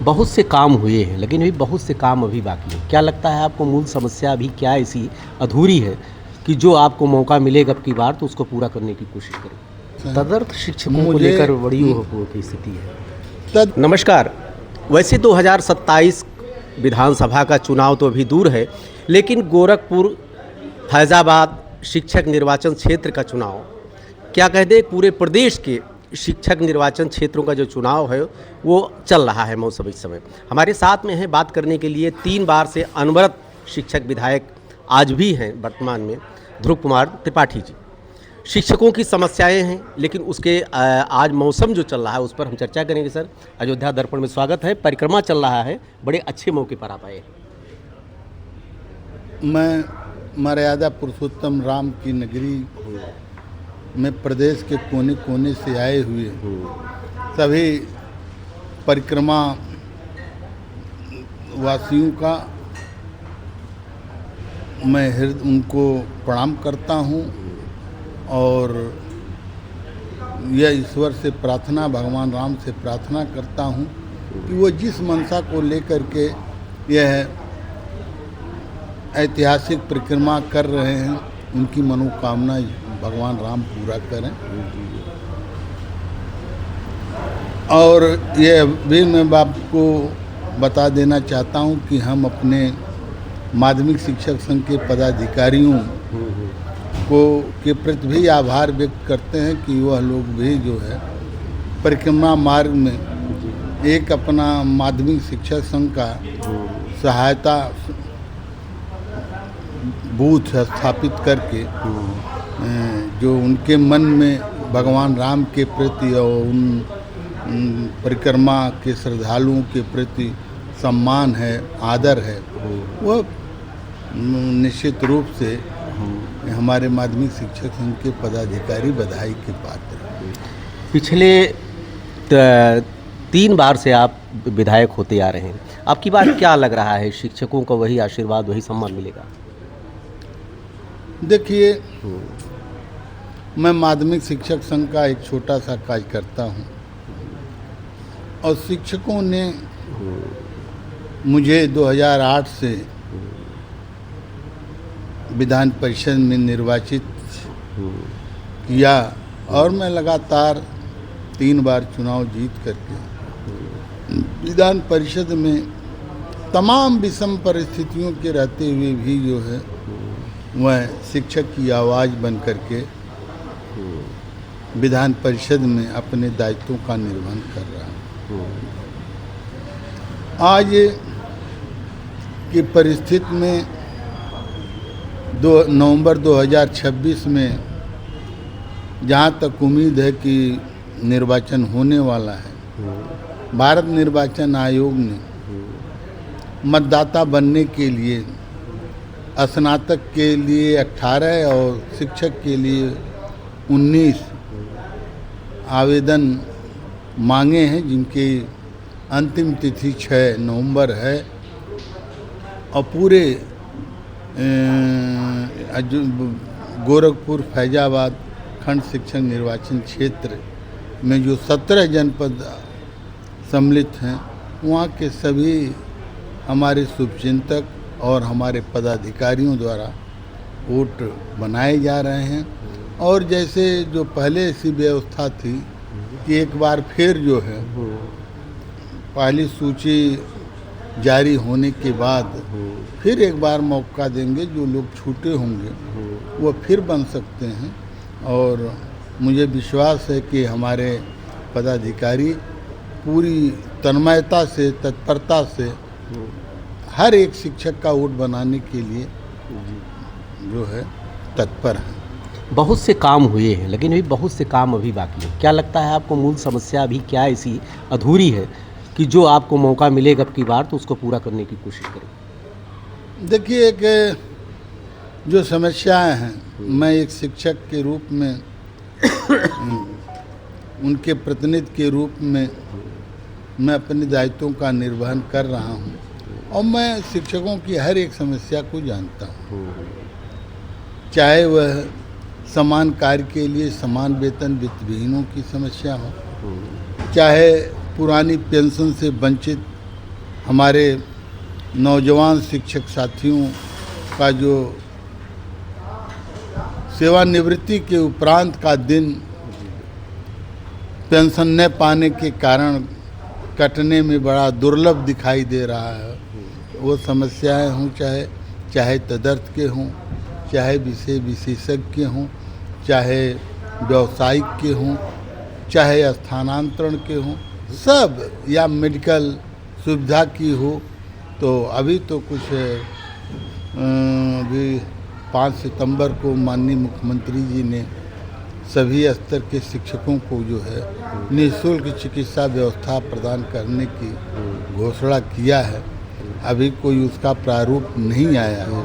बहुत से काम हुए हैं लेकिन अभी बहुत से काम अभी बाकी हैं। क्या लगता है आपको मूल समस्या अभी क्या ऐसी अधूरी है कि जो आपको मौका मिलेगा अब की बार तो उसको पूरा करने की कोशिश करें? तदर्थ शिक्षकों को लेकर बड़ी की स्थिति है। नमस्कार। वैसे 2027 विधानसभा का चुनाव तो अभी दूर है, लेकिन गोरखपुर फैज़ाबाद शिक्षक निर्वाचन क्षेत्र का चुनाव, क्या कह दें, पूरे प्रदेश के शिक्षक निर्वाचन क्षेत्रों का जो चुनाव है वो चल रहा है मौसम इस समय। हमारे साथ में है बात करने के लिए 3 बार से अनवरत शिक्षक विधायक आज भी हैं वर्तमान में, ध्रुव कुमार त्रिपाठी जी। शिक्षकों की समस्याएं हैं, लेकिन उसके आज मौसम जो चल रहा है उस पर हम चर्चा करेंगे। सर, अयोध्या दर्पण में स्वागत है। परिक्रमा चल रहा है, बड़े अच्छे मौके पर आप आए हैं। मैं मर्यादा पुरुषोत्तम राम की नगरी में प्रदेश के कोने कोने से आए हुए सभी परिक्रमा वासियों का मैं उनको प्रणाम करता हूं और यह ईश्वर से प्रार्थना, भगवान राम से प्रार्थना करता हूं कि वो जिस मंशा को लेकर के यह ऐतिहासिक परिक्रमा कर रहे हैं उनकी मनोकामना भगवान राम पूरा करें। और यह भी मैं आपको बता देना चाहता हूं कि हम अपने माध्यमिक शिक्षक संघ के पदाधिकारियों को के प्रति भी आभार व्यक्त करते हैं कि वह लोग भी जो है परिक्रमा मार्ग में एक अपना माध्यमिक शिक्षक संघ का सहायता बूथ स्थापित करके जो उनके मन में भगवान राम के प्रति और उन परिक्रमा के श्रद्धालुओं के प्रति सम्मान है, आदर है, वह निश्चित रूप से हमारे माध्यमिक शिक्षक संघ के पदाधिकारी बधाई के पात्र हैं। पिछले 3 बार से आप विधायक होते आ रहे हैं, आपकी बात क्या लग रहा है, शिक्षकों का वही आशीर्वाद, वही सम्मान मिलेगा? देखिए, मैं माध्यमिक शिक्षक संघ का एक छोटा सा कार्यकर्ता हूं और शिक्षकों ने मुझे 2008 से विधान परिषद में निर्वाचित किया और मैं लगातार 3 बार चुनाव जीत करके विधान परिषद में तमाम विषम परिस्थितियों के रहते हुए भी जो है वह शिक्षक की आवाज़ बन करके विधान परिषद में अपने दायित्वों का निर्वहन कर रहा हूँ। आज की परिस्थिति में 2 नवंबर 2026 में जहाँ तक उम्मीद है कि निर्वाचन होने वाला है, भारत निर्वाचन आयोग ने मतदाता बनने के लिए स्नातक के लिए 18 और शिक्षक के लिए 19 आवेदन मांगे हैं, जिनकी अंतिम तिथि 6 नवंबर है और पूरे गोरखपुर फैज़ाबाद खंड शिक्षक निर्वाचन क्षेत्र में जो 17 जनपद सम्मिलित हैं, वहाँ के सभी हमारे शुभचिंतक और हमारे पदाधिकारियों द्वारा वोट बनाए जा रहे हैं। और जैसे जो पहले ऐसी व्यवस्था थी कि एक बार फिर जो है पहली सूची जारी होने के बाद फिर एक बार मौका देंगे, जो लोग छूटे होंगे वो फिर बन सकते हैं। और मुझे विश्वास है कि हमारे पदाधिकारी पूरी तन्मयता से, तत्परता से हर एक शिक्षक का वोट बनाने के लिए जो है तत्पर हैं। बहुत से काम हुए हैं लेकिन अभी बहुत से काम अभी बाकी हैं। क्या लगता है आपको मूल समस्या अभी क्या ऐसी अधूरी है कि जो आपको मौका मिलेगा अब की बार तो उसको पूरा करने की कोशिश करें? देखिए, एक जो समस्याएं हैं, मैं एक शिक्षक के रूप में उनके प्रतिनिधि के रूप में मैं अपने दायित्वों का निर्वहन कर रहा हूं और मैं शिक्षकों की हर एक समस्या को जानता हूं, चाहे वह समान कार्य के लिए समान वेतन वित्तविहीनों की समस्या हो, चाहे पुरानी पेंशन से वंचित हमारे नौजवान शिक्षक साथियों का जो सेवानिवृत्ति के उपरांत का दिन पेंशन न पाने के कारण कटने में बड़ा दुर्लभ दिखाई दे रहा है। वो समस्याएं हों, चाहे तदर्थ के हों, चाहे विषय विशेषज्ञ हों, चाहे व्यावसायिक के हों, चाहे स्थानांतरण के हों, सब या मेडिकल सुविधा की हो। तो अभी तो कुछ अभी 5 सितंबर को माननीय मुख्यमंत्री जी ने सभी स्तर के शिक्षकों को जो है निःशुल्क चिकित्सा व्यवस्था प्रदान करने की घोषणा किया है। अभी कोई उसका प्रारूप नहीं आया है,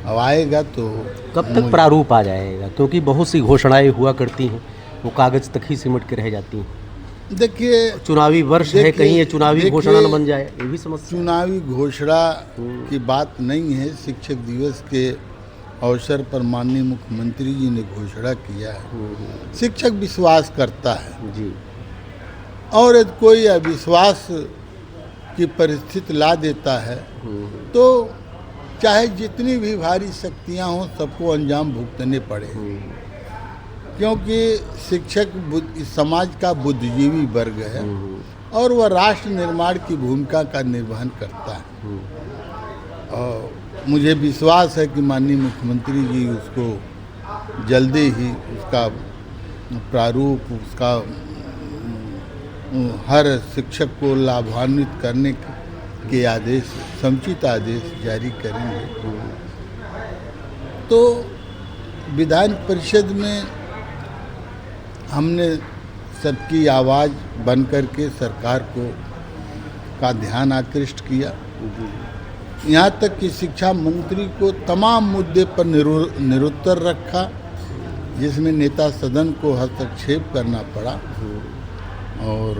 अब आएगा तो कब तक प्रारूप आ जाएगा? क्योंकि बहुत सी घोषणाएं हुआ करती हैं, वो कागज तक ही सिमट के रह जाती हैं। देखिए, चुनावी वर्ष है, कहीं ये चुनावी घोषणा न बन जाए, ये भी समस्या। चुनावी घोषणा की बात नहीं है। शिक्षक दिवस के अवसर पर माननीय मुख्यमंत्री जी ने घोषणा किया है। शिक्षक विश्वास करता है जी, और यदि कोई अविश्वास की परिस्थिति ला देता है तो चाहे जितनी भी भारी शक्तियां हों, सबको अंजाम भुगतने पड़े। क्योंकि शिक्षक इस समाज का बुद्धिजीवी वर्ग है और वह राष्ट्र निर्माण की भूमिका का निर्वहन करता है। और मुझे विश्वास है कि माननीय मुख्यमंत्री जी उसको जल्दी ही उसका प्रारूप, उसका हर शिक्षक को लाभान्वित करने के आदेश, समुचित आदेश जारी करेंगे। तो विधान परिषद में हमने सबकी आवाज़ बन करके सरकार का ध्यान आकृष्ट किया। यहाँ तक कि शिक्षा मंत्री को तमाम मुद्दे पर निरुत्तर रखा, जिसमें नेता सदन को हस्तक्षेप करना पड़ा। और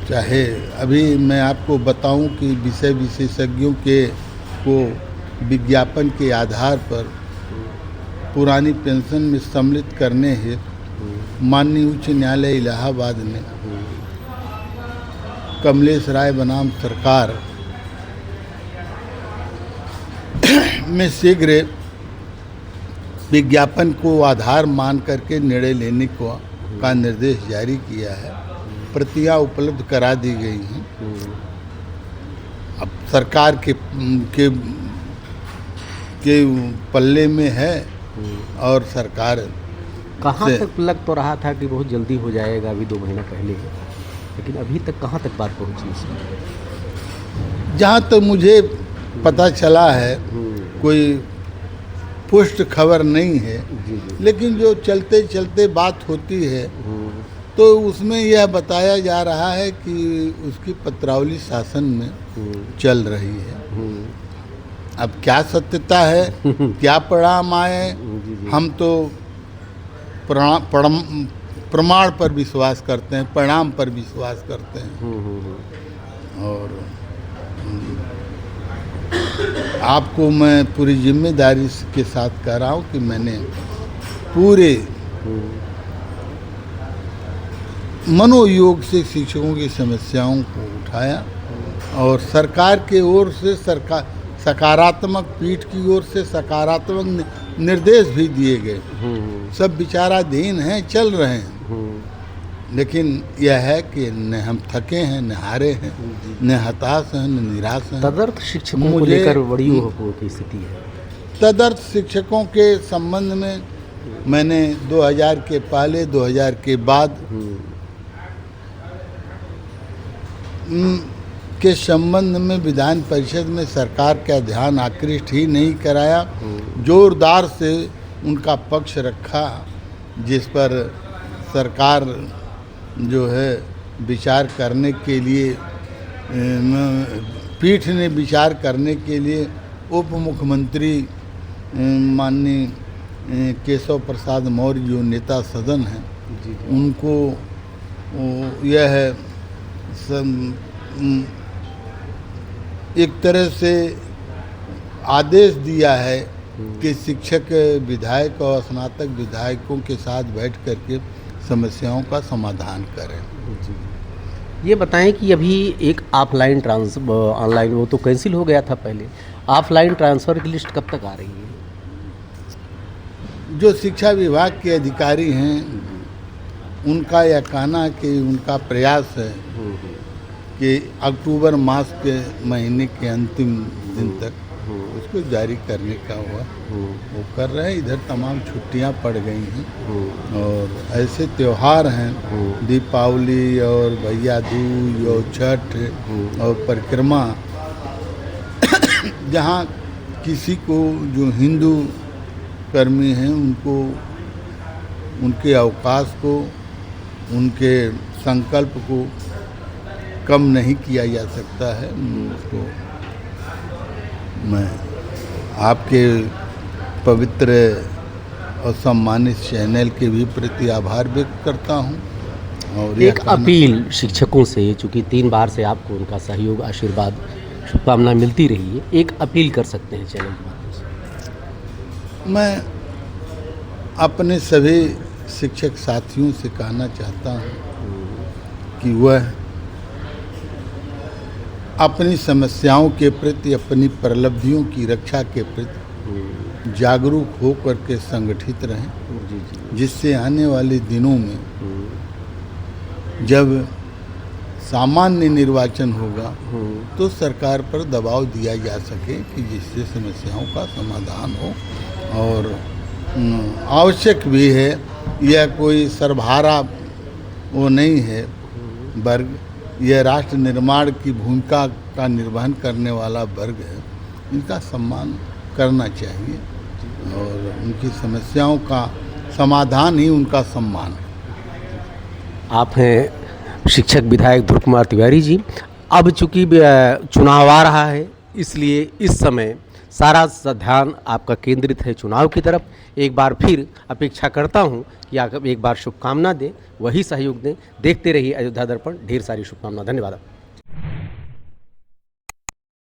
चाहे अभी मैं आपको बताऊं कि विषय विशेषज्ञों को विज्ञापन के आधार पर पुरानी पेंशन में सम्मिलित करने हेतु माननीय उच्च न्यायालय इलाहाबाद ने कमलेश राय बनाम सरकार में शीघ्र विज्ञापन को आधार मान करके निर्णय लेने का निर्देश जारी किया है। प्रतियां उपलब्ध करा दी गई हैं। अब सरकार के पल्ले में है और सरकार कहाँ तक लग तो रहा था कि बहुत जल्दी हो जाएगा, अभी 2 महीना पहले, लेकिन अभी तक कहाँ तक बात पहुँची इसमें? जहाँ तक मुझे पता चला है, कोई पुष्ट खबर नहीं है, लेकिन जो चलते चलते बात होती है तो उसमें यह बताया जा रहा है कि उसकी पत्रावली शासन में चल रही है। अब क्या सत्यता है, क्या परिणाम आए, हम तो प्रमाण पर विश्वास करते हैं, परिणाम पर विश्वास करते हैं। और आपको मैं पूरी जिम्मेदारी के साथ कह रहा हूँ कि मैंने पूरे मनोयोग से शिक्षकों की समस्याओं को उठाया और सरकार के ओर से सकारात्मक पीठ की ओर से सकारात्मक निर्देश भी दिए गए। सब विचाराधीन हैं, चल रहे हैं, लेकिन यह है कि न हम थके हैं, न हारे हैं, न हताश हैं, न निराश हैं। तदर्थ शिक्षकों को लेकर बड़ी की स्थिति है। तदर्थ शिक्षकों के संबंध में मैंने 2000 के पहले, 2000 के बाद के संबंध में विधान परिषद में सरकार का ध्यान आकृष्ट ही नहीं कराया, जोरदार से उनका पक्ष रखा, जिस पर सरकार जो है विचार करने के लिए, पीठ ने विचार करने के लिए उप मुख्यमंत्री माननीय केशव प्रसाद मौर्य जो नेता सदन हैं, उनको यह एक तरह से आदेश दिया है कि शिक्षक विधायक और स्नातक विधायकों के साथ बैठ करके समस्याओं का समाधान करें। ये बताएं कि अभी एक ऑफलाइन ऑनलाइन वो तो कैंसिल हो गया था पहले, ऑफलाइन ट्रांसफ़र की लिस्ट कब तक आ रही है? जो शिक्षा विभाग के अधिकारी हैं उनका यह कहना है कि उनका प्रयास है कि अक्टूबर मास के महीने के अंतिम दिन तक उसको जारी करने का हुआ वो कर रहे हैं। इधर तमाम छुट्टियां पड़ गई हैं और ऐसे त्यौहार हैं दीपावली और भैया दूज और छठ और परिक्रमा जहां किसी को जो हिंदू कर्मी हैं उनको उनके अवकाश को उनके संकल्प को कम नहीं किया जा सकता है। उसको मैं आपके पवित्र और सम्मानित चैनल के भी प्रति आभार व्यक्त करता हूं। और एक अपील शिक्षकों से, चूँकि 3 बार से आपको उनका सहयोग, आशीर्वाद, शुभकामना मिलती रही है, एक अपील कर सकते हैं चैनल के माध्यम से? मैं अपने सभी शिक्षक साथियों से कहना चाहता हूं कि वह अपनी समस्याओं के प्रति, अपनी प्रलब्धियों की रक्षा के प्रति जागरूक होकर के संगठित रहें, जिससे आने वाले दिनों में जब सामान्य निर्वाचन होगा तो सरकार पर दबाव दिया जा सके कि जिससे समस्याओं का समाधान हो। और आवश्यक भी है, यह कोई सर्वहारा वो नहीं है वर्ग, यह राष्ट्र निर्माण की भूमिका का निर्वहन करने वाला वर्ग है। इनका सम्मान करना चाहिए और उनकी समस्याओं का समाधान ही उनका सम्मान है। आप हैं शिक्षक विधायक ध्रुव कुमार तिवारी जी। अब चूँकि चुनाव आ रहा है, इसलिए इस समय सारा ध्यान आपका केंद्रित है चुनाव की तरफ। एक बार फिर अपेक्षा करता हूं कि आप एक बार शुभकामना दें, वही सहयोग दें। देखते रहिए अयोध्या दर्पण। ढेर सारी शुभकामना। धन्यवाद।